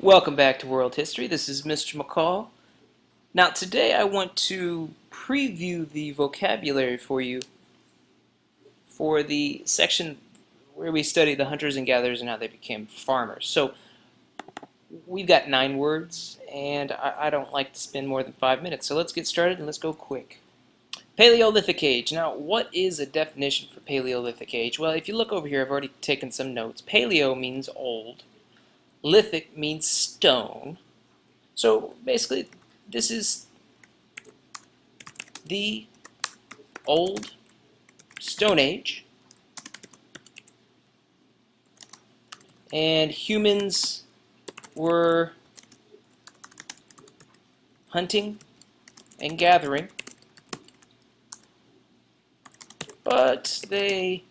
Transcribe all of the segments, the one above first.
Welcome back to World History. This is Mr. McCall. Now today I want to preview the vocabulary for you for the section where we study the hunters and gatherers and how they became farmers. So we've got 9 words and I don't like to spend more than 5 minutes. So let's get started and let's go quick. Paleolithic age. Now what is a definition for Paleolithic age? Well, if you look over here, I've already taken some notes. Paleo means old. Lithic means stone. So basically, this is the old Stone Age, and humans were hunting and gathering, but they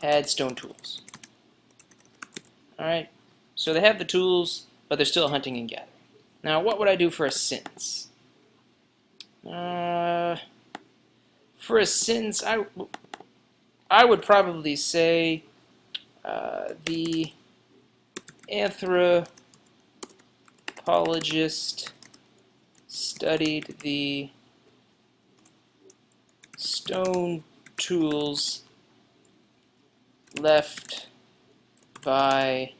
had stone tools. Alright, so they have the tools, but they're still hunting and gathering. Now, what would I do for a sentence? For a sentence, I would probably say the anthropologist studied the stone tools left by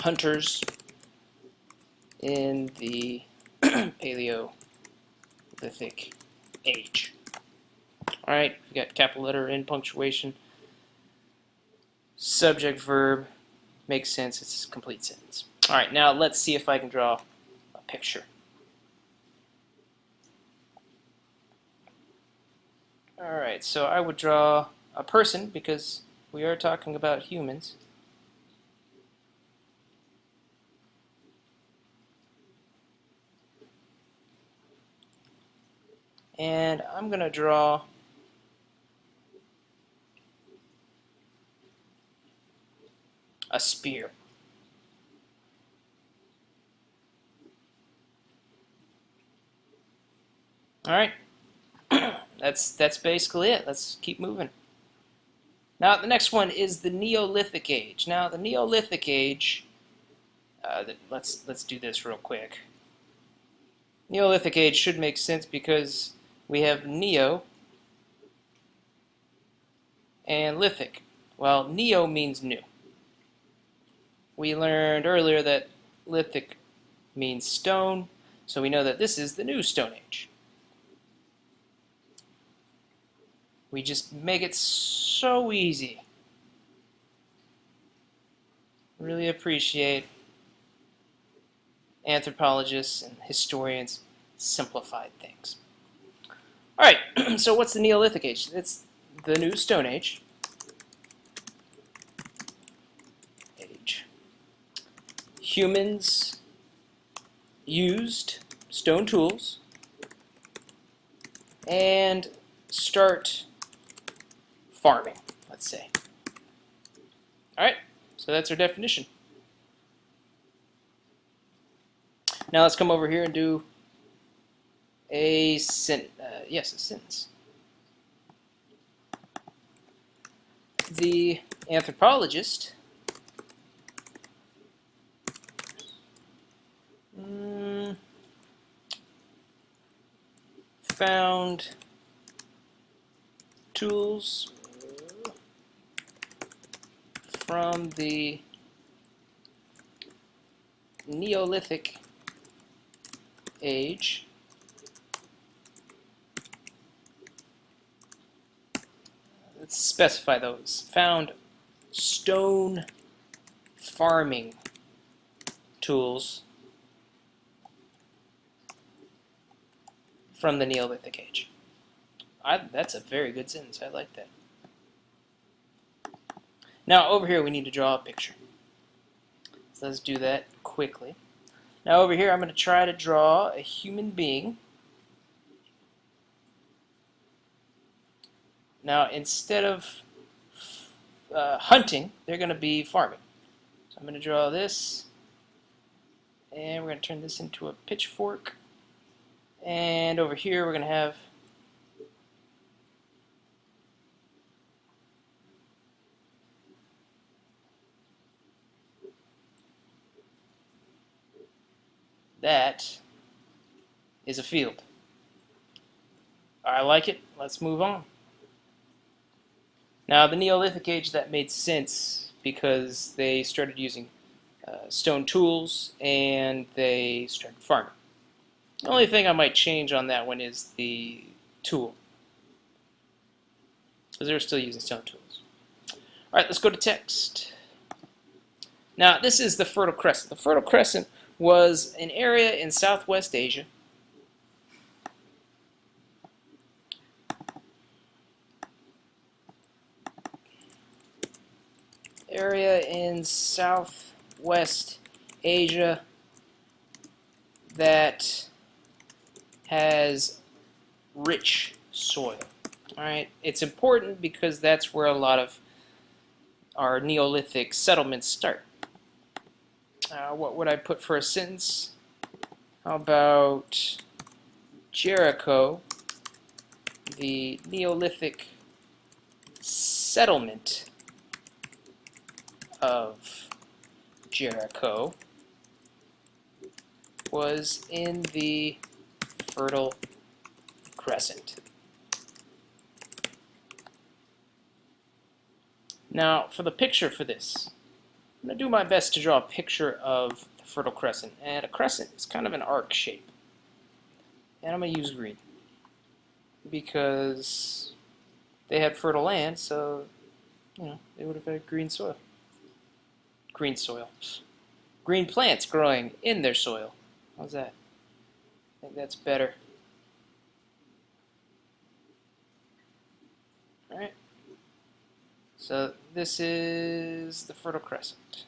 hunters in the Paleolithic age. Alright, we got capital letter N, punctuation, subject, verb, makes sense, it's a complete sentence. Alright, now let's see if I can draw a picture. Alright, so I would draw a person because we are talking about humans. And I'm going to draw a spear. Alright, that's basically it. Let's keep moving. Now the next one is the Neolithic age. Now the Neolithic age, let's do this real quick. Neolithic age should make sense because we have Neo and Lithic. Well, Neo means new. We learned earlier that Lithic means stone, so we know that this is the new Stone Age. We just make it so easy. Really appreciate anthropologists and historians simplified things. Alright, so what's the Neolithic age? It's the new Stone Age. Humans used stone tools and start farming, let's say. Alright, so that's our definition. Now let's come over here and do a sentence. The anthropologist found tools from the Neolithic age let's specify those. Found stone farming tools from the Neolithic age. That's a very good sentence. I like that. Now over here we need to draw a picture. So let's do that quickly. Now over here I'm going to try to draw a human being. Now instead of hunting, they're going to be farming. So I'm going to draw this, and we're going to turn this into a pitchfork. And over here we're going to have That is a field. I like it. Let's move on. Now, the Neolithic age, that made sense because they started using stone tools and they started farming. The only thing I might change on that one is the tool, because they're still using stone tools. All right, let's go to text. Now, this is the Fertile Crescent. The Fertile Crescent was an area in Southwest Asia that has rich soil. All right, it's important because that's where a lot of our Neolithic settlements start. What would I put for a sentence? How about Jericho, the Neolithic settlement of Jericho was in the Fertile Crescent. Now, for the picture for this, I'm going to do my best to draw a picture of the Fertile Crescent. And a crescent is kind of an arc shape. And I'm going to use green because they had fertile land, so they would have had green soil. Green soil. Green plants growing in their soil. How's that? I think that's better. Alright. So this is the Fertile Crescent.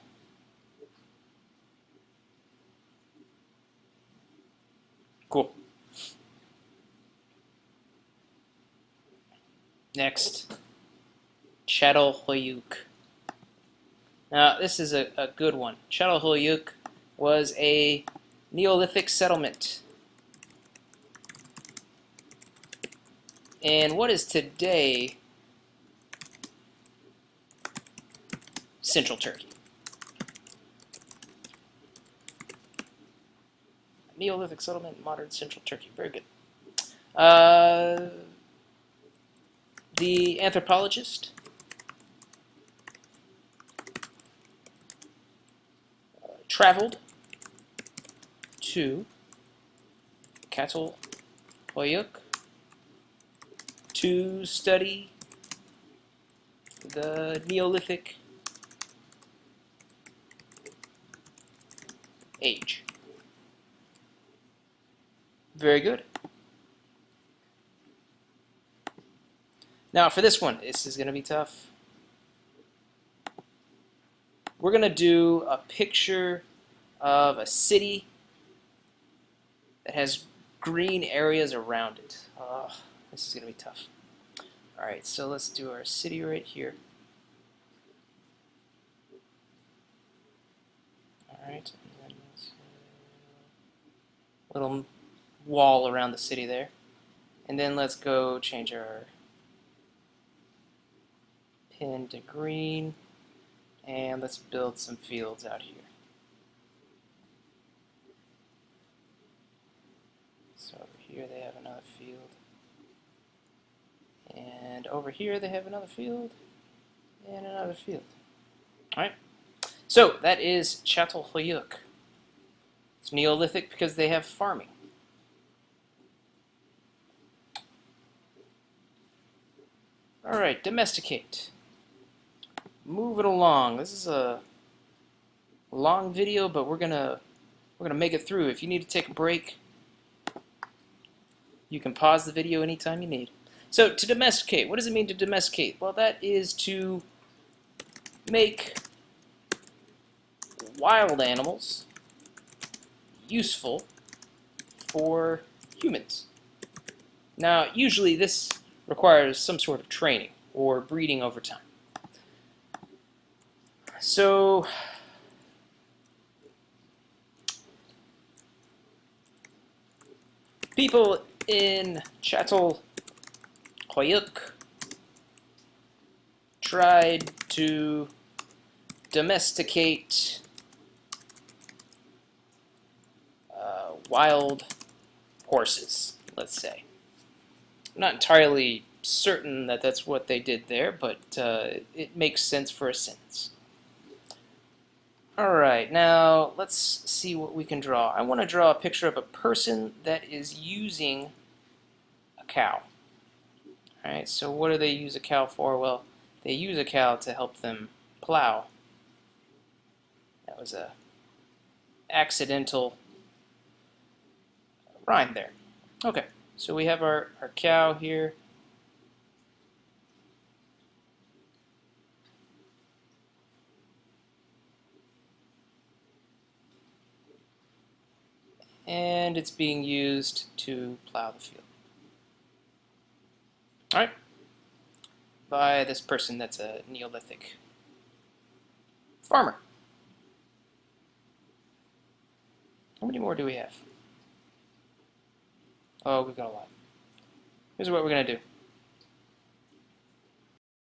Cool. Next, Çatalhöyük. Now, this is a good one. Çatalhöyük was a Neolithic settlement in what is today Central Turkey. Neolithic settlement in modern Central Turkey. Very good. The anthropologist traveled to Çatalhöyük to study the Neolithic age. Very good. Now for this one, this is going to be tough. We're going to do a picture of a city that has green areas around it. Oh, this is going to be tough. Alright, so let's do our city right here. Alright, and then little wall around the city there. And then let's go change our pin to green. And let's build some fields out here. So over here they have another field. And over here they have another field. And another field. Alright. So that is Çatalhöyük. It's Neolithic because they have farming. Alright, domesticate. Move it along. This is a long video, but we're gonna make it through. If you need to take a break, you can pause the video anytime you need. So to domesticate, what does it mean to domesticate? Well, that is to make wild animals useful for humans. Now, usually this requires some sort of training or breeding over time. So, people in Çatalhöyük tried to domesticate wild horses, let's say. I'm not entirely certain that that's what they did there, but it makes sense for a sentence. Alright, now let's see what we can draw. I want to draw a picture of a person that is using a cow. Alright, so what do they use a cow for? Well, they use a cow to help them plow. That was a accidental rhyme there. Okay, so we have our cow here. And it's being used to plow the field. Alright, by this person that's a Neolithic farmer. How many more do we have? Oh, we've got a lot. Here's what we're going to do.